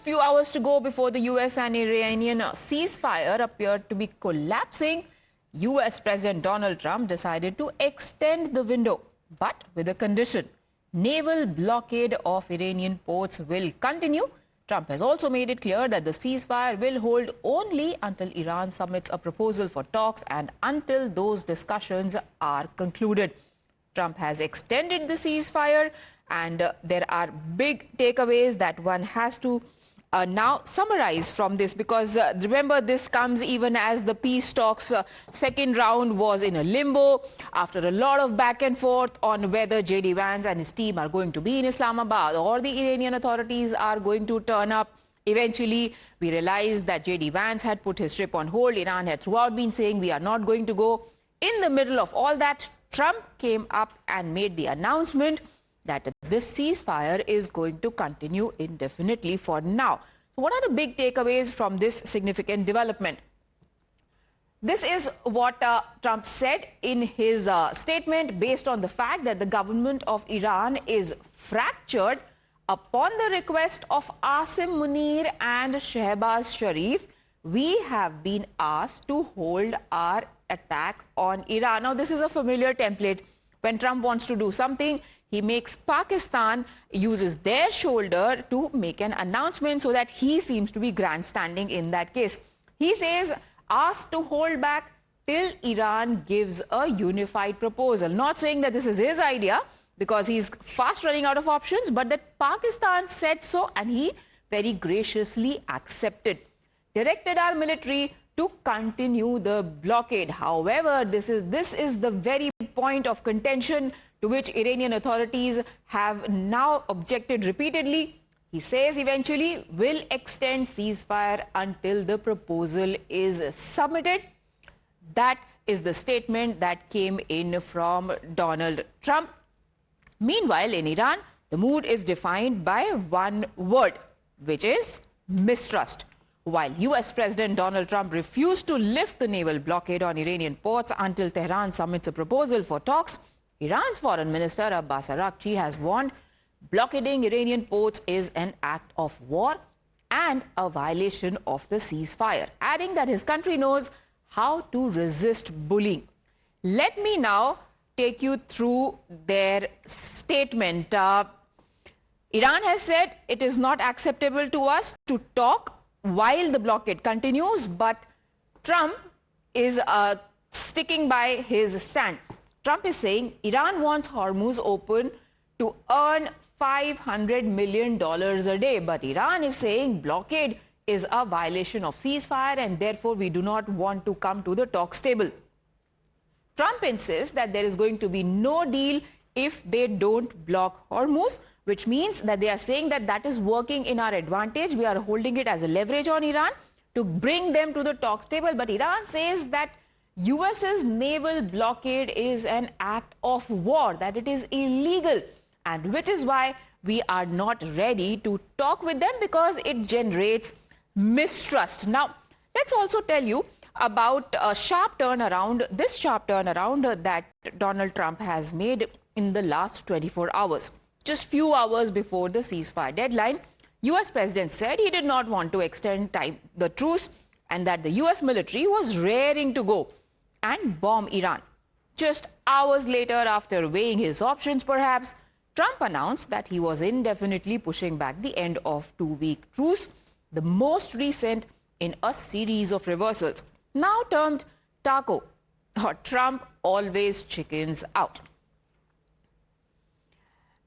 just few hours to go before the US and Iranian ceasefire appeared to be collapsing, US President Donald Trump decided to extend the window, but with a condition. Naval blockade of Iranian ports will continue. Trump has also made it clear that the ceasefire will hold only until Iran submits a proposal for talks and until those discussions are concluded. Trump has extended the ceasefire, and there are big takeaways that one has to now summarize from this, because remember, this comes even as the peace talks second round was in a limbo after a lot of back and forth on whether J.D. Vance and his team are going to be in Islamabad or the Iranian authorities are going to turn up. Eventually, we realized that J.D. Vance had put his trip on hold. Iran had throughout been saying we are not going to go. In the middle of all that, Trump came up and made the announcement that this ceasefire is going to continue indefinitely for now. So what are the big takeaways from this significant development? This is what Trump said in his statement, based on the fact that the government of Iran is fractured. Upon the request of Asim Munir and Shehbaz Sharif, we have been asked to hold our attack on Iran. Now, this is a familiar template. When Trump wants to do something, he makes Pakistan, uses their shoulder to make an announcement so that he seems to be grandstanding in that case. He says, asked to hold back till Iran gives a unified proposal. Not saying that this is his idea, because he's fast running out of options, but that Pakistan said so and he very graciously accepted. Directed our military to continue the blockade. However, this is the very point of contention to which Iranian authorities have now objected repeatedly. He says eventually will extend ceasefire until the proposal is submitted. That is the statement that came in from Donald Trump. Meanwhile, in Iran, the mood is defined by one word, which is mistrust. While US President Donald Trump refused to lift the naval blockade on Iranian ports until Tehran submits a proposal for talks, Iran's Foreign Minister Abbas Araghchi has warned blockading Iranian ports is an act of war and a violation of the ceasefire, adding that his country knows how to resist bullying. Let me now take you through their statement. Iran has said it is not acceptable to us to talk while the blockade continues, but Trump is sticking by his stand. Trump is saying Iran wants Hormuz open to earn $500 million a day, but Iran is saying blockade is a violation of ceasefire and therefore we do not want to come to the talks table. Trump insists that there is going to be no deal if they don't block Hormuz, which means that they are saying that that is working in our advantage. We are holding it as a leverage on Iran to bring them to the talks table. But Iran says that US's naval blockade is an act of war, that it is illegal, and which is why we are not ready to talk with them, because it generates mistrust. Now, let's also tell you about a sharp turnaround, that Donald Trump has made in the last 24 hours. Just few hours before the ceasefire deadline, US President said he did not want to extend the truce and that the US military was raring to go and bomb Iran. Just hours later, after weighing his options perhaps, Trump announced that he was indefinitely pushing back the end of two-week truce, the most recent in a series of reversals, now termed TACO, or Trump always chickens out.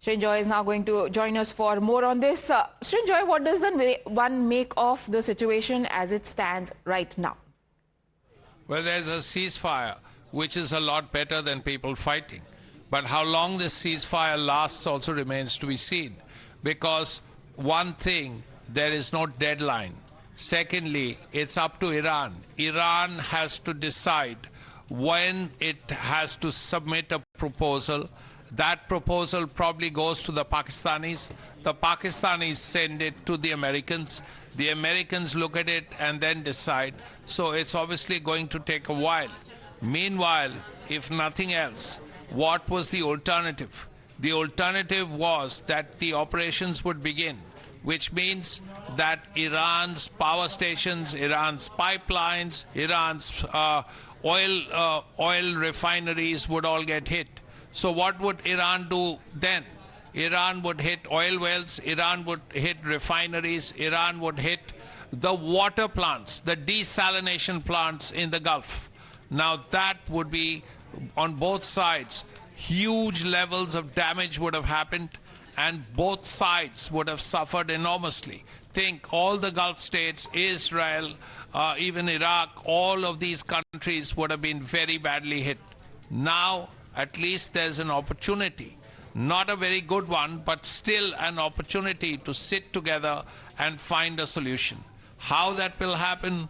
Srinjoy is now going to join us for more on this. Srinjoy, what does one make of the situation as it stands right now? Well, there's a ceasefire, which is a lot better than people fighting. But how long this ceasefire lasts also remains to be seen. Because one thing, there is no deadline. Secondly, it's up to Iran. Iran has to decide when it has to submit a proposal. That proposal probably goes to the Pakistanis. The Pakistanis send it to the Americans. The Americans look at it and then decide. So it's obviously going to take a while. Meanwhile, if nothing else, what was the alternative? The alternative was that the operations would begin. which means that Iran's power stations, Iran's pipelines, Iran's oil refineries would all get hit. So what would Iran do then? Iran would hit oil wells, Iran would hit refineries, Iran would hit the water plants, the desalination plants in the Gulf. Now that would be, on both sides, huge levels of damage would have happened, and both sides would have suffered enormously. Think all the Gulf states, Israel, even Iraq, all of these countries would have been very badly hit. Now, at least there's an opportunity, not a very good one, but still an opportunity to sit together and find a solution. How that will happen,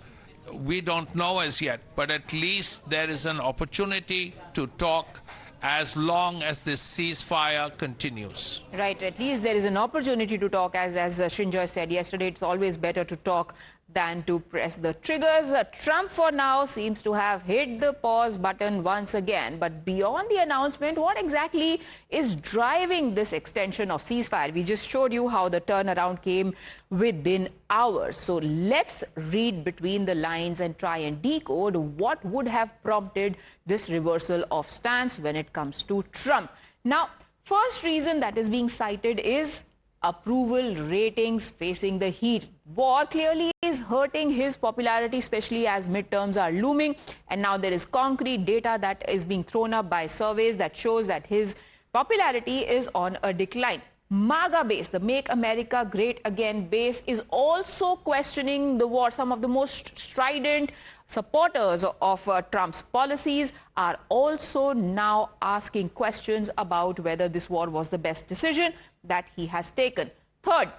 we don't know as yet, but at least there is an opportunity to talk as long as this ceasefire continues. Right, at least there is an opportunity to talk. As Srinjoy said yesterday, it's always better to talk than to press the triggers. Trump, for now, seems to have hit the pause button once again. But beyond the announcement, what exactly is driving this extension of ceasefire? We just showed you how the turnaround came within hours. So let's read between the lines and try and decode what would have prompted this reversal of stance when it comes to Trump. Now, first reason that is being cited is approval ratings facing the heat. War clearly is hurting his popularity, especially as midterms are looming. And now there is concrete data that is being thrown up by surveys that shows that his popularity is on a decline. MAGA base, the Make America Great Again base, is also questioning the war. Some of the most strident supporters of Trump's policies are also now asking questions about whether this war was the best decision that he has taken. Third,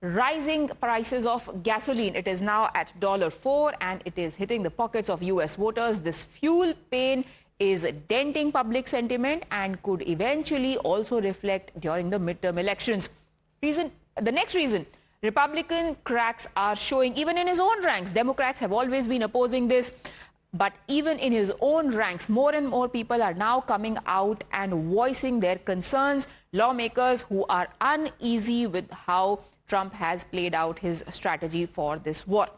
rising prices of gasoline. It is now at $4 and it is hitting the pockets of US voters. This fuel pain is denting public sentiment and could eventually also reflect during the midterm elections. The next reason, Republican cracks are showing even in his own ranks. Democrats have always been opposing this, but even in his own ranks, more and more people are now coming out and voicing their concerns. Lawmakers who are uneasy with how Trump has played out his strategy for this war.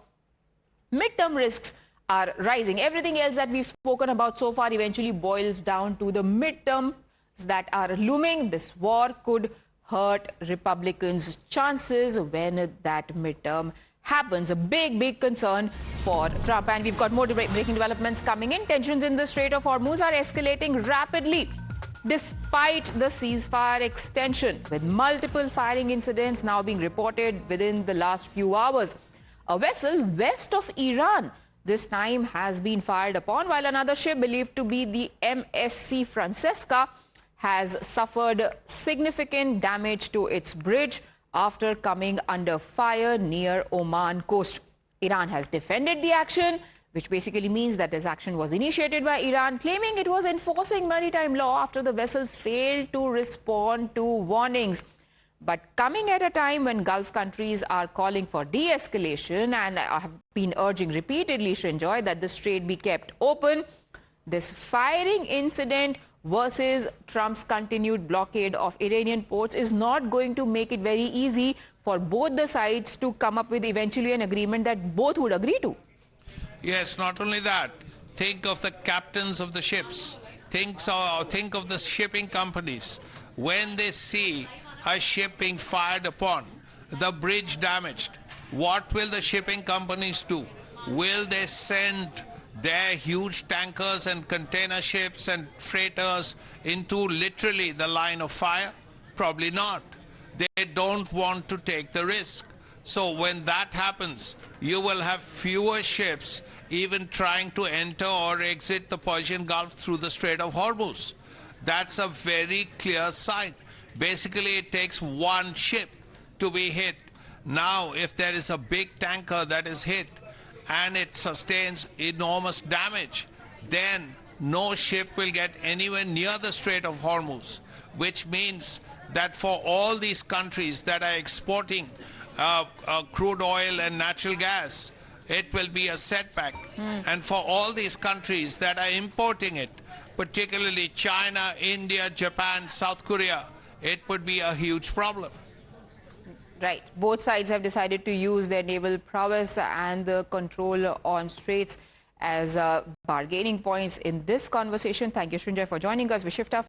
Midterm risks are rising. Everything else that we've spoken about so far eventually boils down to the midterms that are looming. This war could hurt Republicans' chances when that midterm happens. A big concern for Trump. And we've got more breaking developments coming in. Tensions in the Strait of Hormuz are escalating rapidly despite the ceasefire extension, with multiple firing incidents now being reported within the last few hours. A vessel west of Iran this time has been fired upon, while another ship believed to be the MSC Francesca has suffered significant damage to its bridge after coming under fire near Oman coast. Iran has defended the action, which basically means that this action was initiated by Iran, claiming it was enforcing maritime law after the vessel failed to respond to warnings. But coming at a time when Gulf countries are calling for de-escalation and have been urging repeatedly, Srinjoy, that the Strait be kept open, this firing incident versus Trump's continued blockade of Iranian ports is not going to make it very easy for both the sides to come up with eventually an agreement that both would agree to. Yes, not only that. Think of the captains of the ships. Think of the shipping companies. When they see a ship being fired upon, the bridge damaged, what will the shipping companies do? Will they send their huge tankers and container ships and freighters into literally the line of fire? Probably not. They don't want to take the risk. So when that happens, you will have fewer ships even trying to enter or exit the Persian Gulf through the Strait of Hormuz. That's a very clear sign. Basically, it takes one ship to be hit. Now, if there is a big tanker that is hit and it sustains enormous damage, then no ship will get anywhere near the Strait of Hormuz, which means that for all these countries that are exporting crude oil and natural gas, it will be a setback. And for all these countries that are importing it, particularly China, India, Japan, South Korea, it would be a huge problem. Right. Both sides have decided to use their naval prowess and the control on straits as bargaining points in this conversation. Thank you, Srinjay, for joining us. We shift our